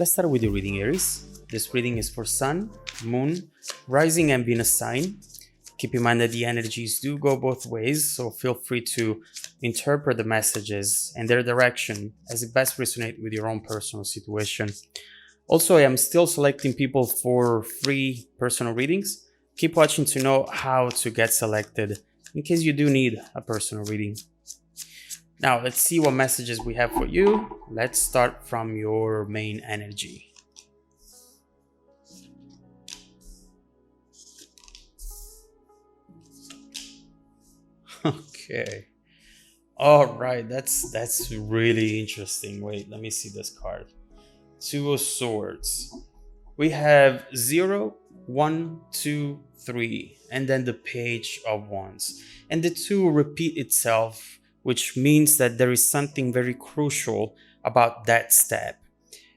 Let's start with your reading, Aries. This reading is for Sun, Moon, Rising, and Venus sign. Keep in mind that the energies do go both ways, so feel free to interpret the messages and their direction as it best resonates with your own personal situation. Also, I am still selecting people for free personal readings. Keep watching to know how to get selected in case you do need a personal reading. Now, let's see what messages we have for you. Let's start from your main energy. Okay. All right, that's really interesting. Wait, let me see this card. Two of Swords. We have 0, 1, 2, 3, and then the Page of Wands. And the two repeat itself, which means that there is something very crucial about that step.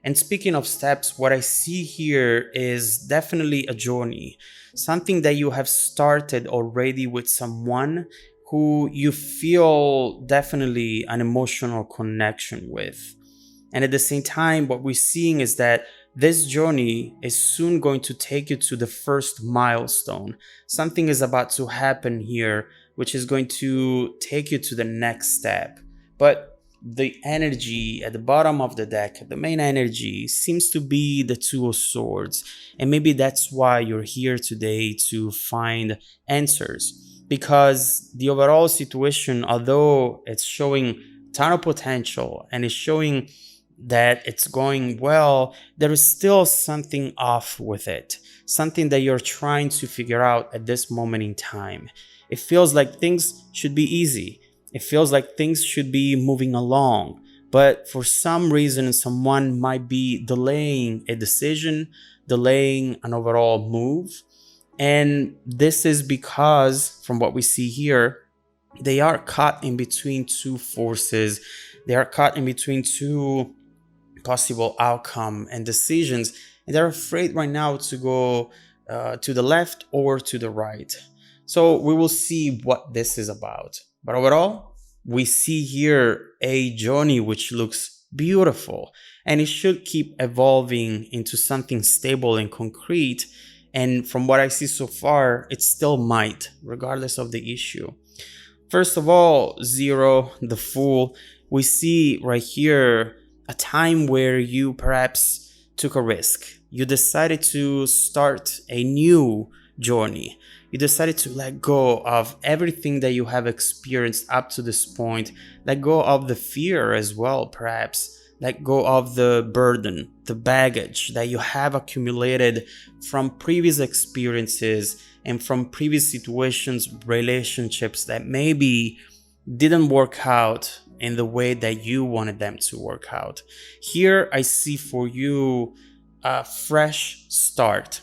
And speaking of steps, what I see here is definitely a journey, something that you have started already with someone who you feel definitely an emotional connection with. And at the same time, what we're seeing is that this journey is soon going to take you to the first milestone. Something is about to happen here, which is going to take you to the next step. But the energy at the bottom of the deck, the main energy, seems to be the Two of Swords. And maybe that's why you're here today, to find answers. Because the overall situation, although it's showing a ton of potential and it's showing that it's going well, there is still something off with it. Something that you're trying to figure out at this moment in time. It feels like things should be easy. It feels like things should be moving along. But for some reason, someone might be delaying a decision, delaying an overall move. And this is because, from what we see here, they are caught in between two forces. They are caught in between two possible outcome and decisions. And they're afraid right now to go to the left or to the right. So we will see what this is about. But overall, we see here a journey which looks beautiful, and it should keep evolving into something stable and concrete. And from what I see so far, it still might, regardless of the issue. First of all, 0, the Fool. We see right here a time where you perhaps took a risk. You decided to start a new journey. You decided to let go of everything that you have experienced up to this point. Let go of the fear as well, perhaps. Let go of the burden, the baggage that you have accumulated from previous experiences and from previous situations, relationships that maybe didn't work out in the way that you wanted them to work out. Here I see for you a fresh start.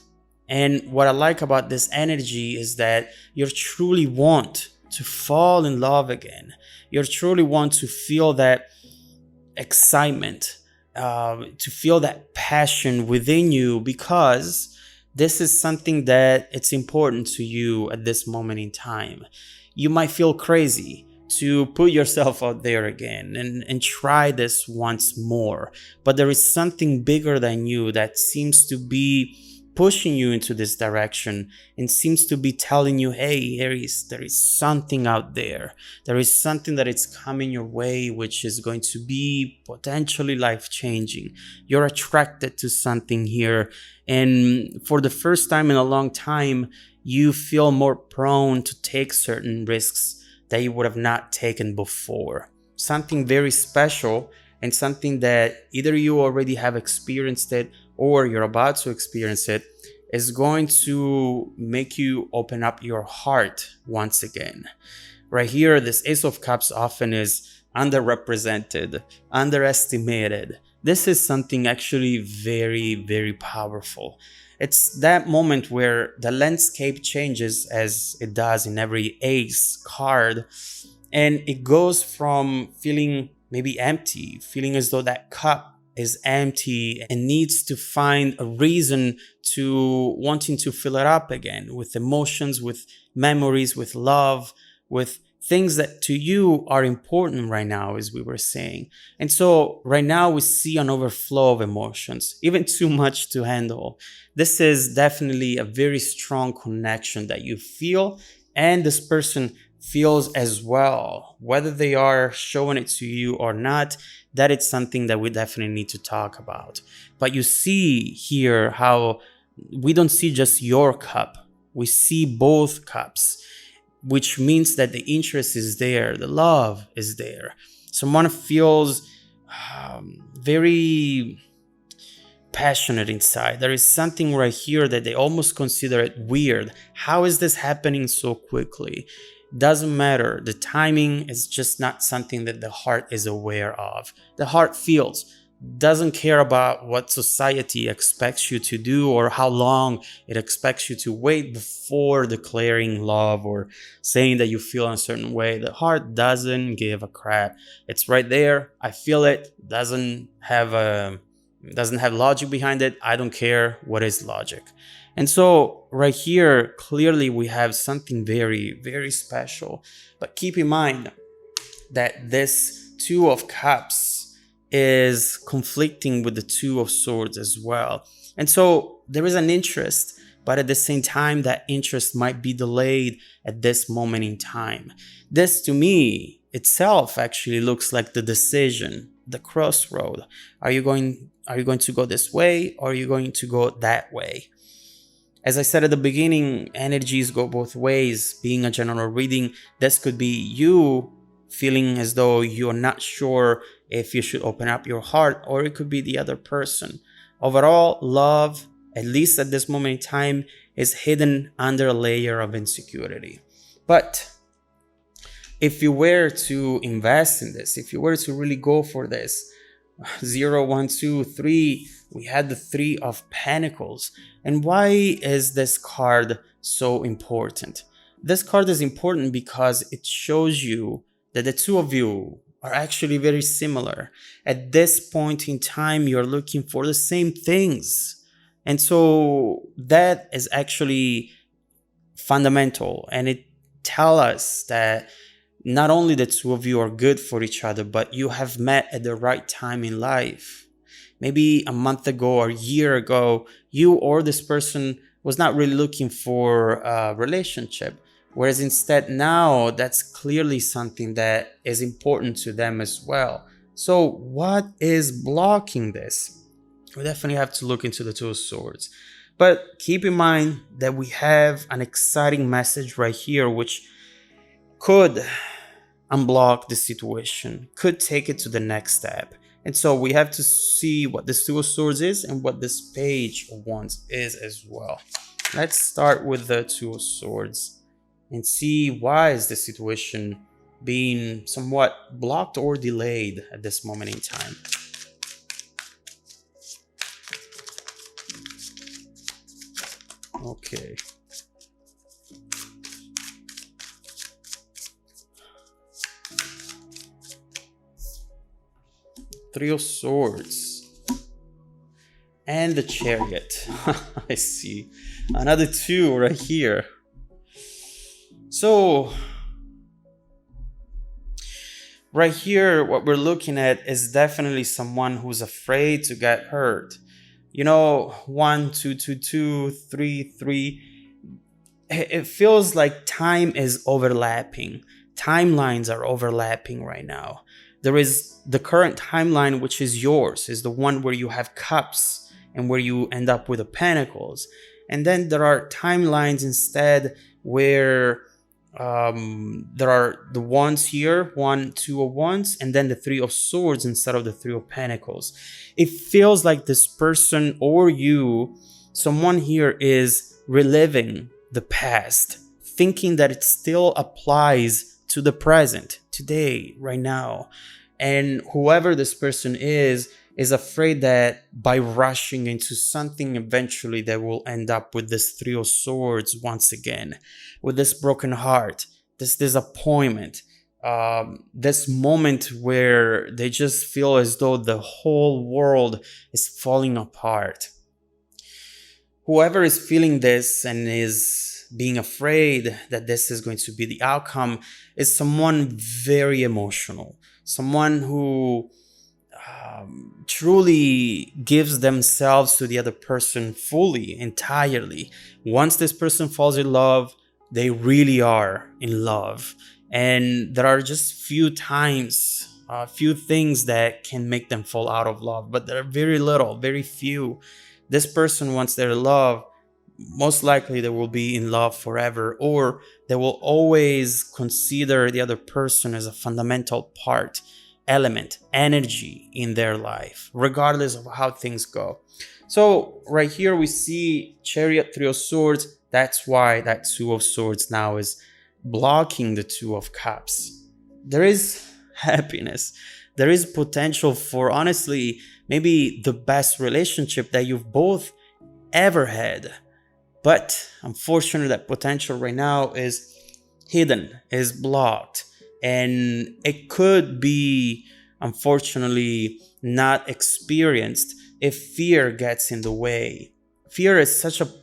And what I like about this energy is that you truly want to fall in love again. You truly want to feel that excitement, to feel that passion within you, because this is something that it's important to you at this moment in time. You might feel crazy to put yourself out there again and try this once more, but there is something bigger than you that seems to be pushing you into this direction and seems to be telling you, hey Aries, there is something out there. There is something that is coming your way which is going to be potentially life-changing. You're attracted to something here, and for the first time in a long time, you feel more prone to take certain risks that you would have not taken before. Something very special, and something that either you already have experienced it or you're about to experience it, is going to make you open up your heart once again. Right here, this Ace of Cups often is underrepresented, underestimated. This is something actually very, very powerful. It's that moment where the landscape changes, as it does in every Ace card, and it goes from feeling maybe empty, feeling as though that cup is empty and needs to find a reason to wanting to fill it up again with emotions, with memories, with love, with things that to you are important right now, as we were saying. And so right now we see an overflow of emotions, even too much to handle. This is definitely a very strong connection that you feel, and this person feels as well, whether they are showing it to you or not. That is something that we definitely need to talk about. But you see here how we don't see just your cup, we see both cups, which means that the interest is there, the love is there. Someone feels very passionate inside. There is something right here that they almost consider it weird. How is this happening so quickly? Doesn't matter. The timing is just not something that the heart is aware of. The heart feels, doesn't care about what society expects you to do or how long it expects you to wait before declaring love or saying that you feel in a certain way. The heart doesn't give a crap. It's right there. I feel it. Doesn't have logic behind it. I don't care what is logic. And so right here, clearly we have something very, very special. But keep in mind that this Two of Cups is conflicting with the Two of Swords as well. And so there is an interest, but at the same time, that interest might be delayed at this moment in time. This to me itself actually looks like the decision, the crossroad. Are you going to go this way, or are you going to go that way? As I said at the beginning, energies go both ways. Being a general reading, this could be you feeling as though you're not sure if you should open up your heart, or it could be the other person. Overall, love, at least at this moment in time, is hidden under a layer of insecurity. But if you were to invest in this, if you were to really go for this, 0, 1, 2, 3, we had the Three of Pentacles. And why is this card so important? This card is important because it shows you that the two of you are actually very similar. At this point in time, you're looking for the same things. And so that is actually fundamental. And it tells us that not only the two of you are good for each other, but you have met at the right time in life. Maybe a month ago or a year ago, you or this person was not really looking for a relationship. Whereas instead now, that's clearly something that is important to them as well. So what is blocking this? We definitely have to look into the Two of Swords. But keep in mind that we have an exciting message right here, which could unblock the situation, could take it to the next step. And so we have to see what this Two of Swords is and what this Page of Wands is as well. Let's start with the Two of Swords and see why is the situation being somewhat blocked or delayed at this moment in time. Okay. Three of Swords and the Chariot. I see another two right here. So right here, what we're looking at is definitely someone who's afraid to get hurt. You know, 1, 2, 2, 2, 3, 3. It feels like time is overlapping. Timelines are overlapping right now. There is the current timeline, which is yours, is the one where you have cups and where you end up with the pentacles. And then there are timelines instead where there are the wands here, 1, 2 of wands, and then the Three of Swords instead of the Three of Pentacles. It feels like this person or you, someone here is reliving the past, thinking that it still applies to the present, today, right now. And whoever this person is afraid that by rushing into something eventually they will end up with this Three of Swords once again, with this broken heart, this disappointment, this moment where they just feel as though the whole world is falling apart. Whoever is feeling this and is being afraid that this is going to be the outcome, is someone very emotional, someone who truly gives themselves to the other person fully, entirely. Once this person falls in love, they really are in love. And there are just few times, few things that can make them fall out of love, but there are very little, very few. This person, once they're in love, most likely they will be in love forever, or they will always consider the other person as a fundamental part, element, energy in their life, regardless of how things go. So right here we see Chariot, Three of Swords. That's why that Two of Swords now is blocking the Two of Cups. There is happiness. There is potential for, honestly, maybe the best relationship that you've both ever had. But unfortunately, that potential right now is hidden, is blocked, and it could be, unfortunately, not experienced if fear gets in the way. Fear is such a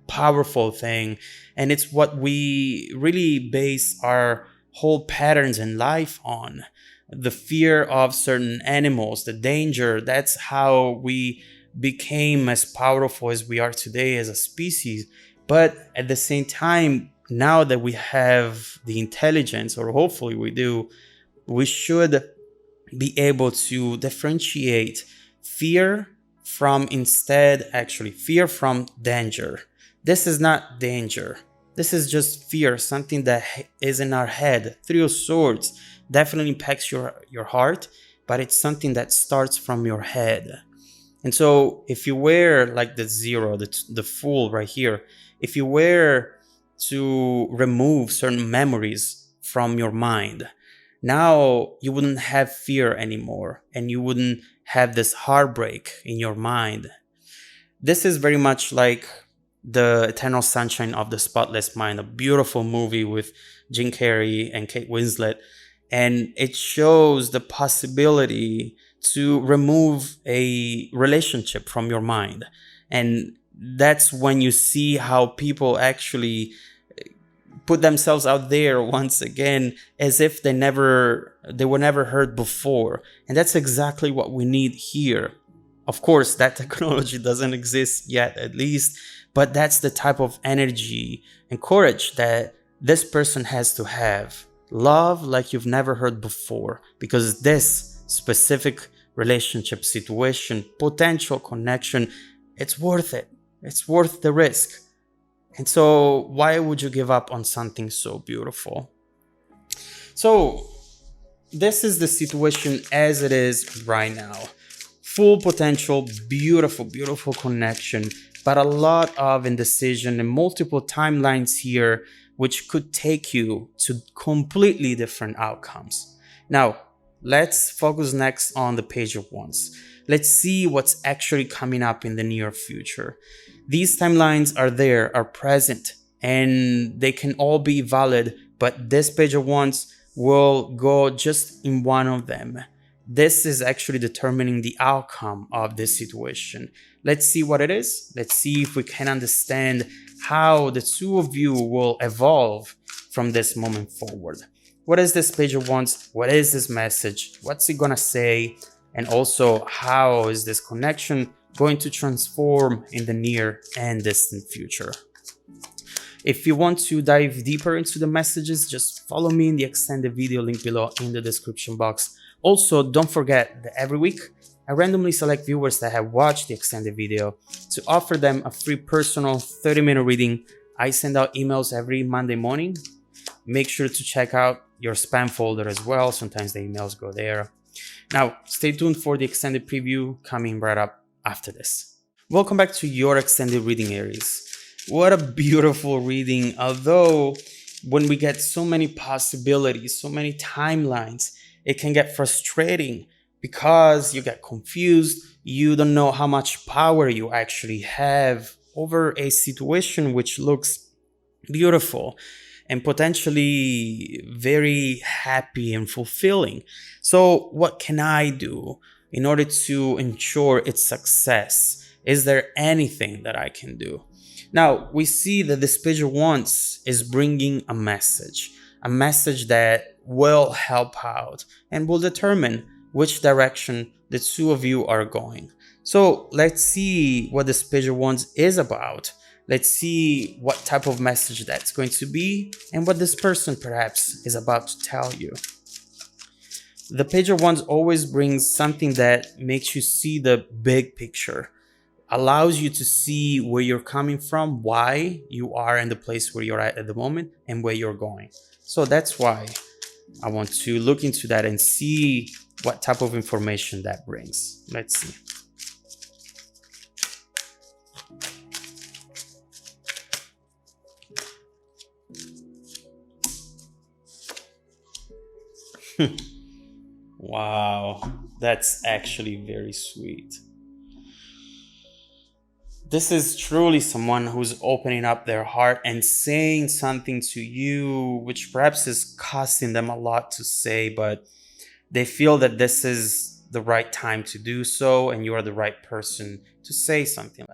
powerful thing, and it's what we really base our whole patterns in life on. The fear of certain animals, the danger, that's how we became as powerful as we are today as a species. But at the same time, now that we have the intelligence, or hopefully we do, we should be able to differentiate fear from, instead, actually, fear from danger. This is not danger. This is just fear, something that is in our head. Three of Swords definitely impacts your heart, but it's something that starts from your head. And so if you were like the zero, the Fool right here, if you were to remove certain memories from your mind, now you wouldn't have fear anymore, and you wouldn't have this heartbreak in your mind. This is very much like the Eternal Sunshine of the Spotless Mind, a beautiful movie with Jim Carrey and Kate Winslet. And it shows the possibility to remove a relationship from your mind. And that's when you see how people actually put themselves out there once again as if they were never heard before. And that's exactly what we need here. Of course, that technology doesn't exist yet, at least, but that's the type of energy and courage that this person has to have. Love like you've never heard before, because this specific relationship situation, potential connection, it's worth it. It's worth the risk. And so why would you give up on something so beautiful? So this is the situation as it is right now. Full potential, beautiful, beautiful connection, but a lot of indecision and multiple timelines here, which could take you to completely different outcomes. Now, let's focus next on the Page of Wands. Let's see what's actually coming up in the near future. These timelines are there, are present, and they can all be valid, but this Page of Wands will go just in one of them. This is actually determining the outcome of this situation. Let's see what it is. Let's see if we can understand how the two of you will evolve from this moment forward. What is this Page of Wands? What is this message? What's it gonna say? And also, how is this connection going to transform in the near and distant future? If you want to dive deeper into the messages, just follow me in the extended video link below in the description box. Also, don't forget that every week, I randomly select viewers that have watched the extended video to offer them a free personal 30-minute reading. I send out emails every Monday morning. Make sure to check out your spam folder as well. Sometimes the emails go there. Now, stay tuned for the extended preview coming right up after this. Welcome back to your extended reading, Aries. What a beautiful reading. Although when we get so many possibilities, so many timelines, it can get frustrating because you get confused. You don't know how much power you actually have over a situation which looks beautiful and potentially very happy and fulfilling. So what can I do in order to ensure its success? Is there anything that I can do? Now, we see that this page of wands is bringing a message that will help out and will determine which direction the two of you are going. So let's see what this page of wands is about. Let's see what type of message that's going to be and what this person perhaps is about to tell you. The page of wands always brings something that makes you see the big picture, allows you to see where you're coming from, why you are in the place where you're at the moment, and where you're going. So that's why I want to look into that and see what type of information that brings. Let's see. Wow, that's actually very sweet. This is truly someone who's opening up their heart and saying something to you, which perhaps is costing them a lot to say, but they feel that this is the right time to do so, and you are the right person to say something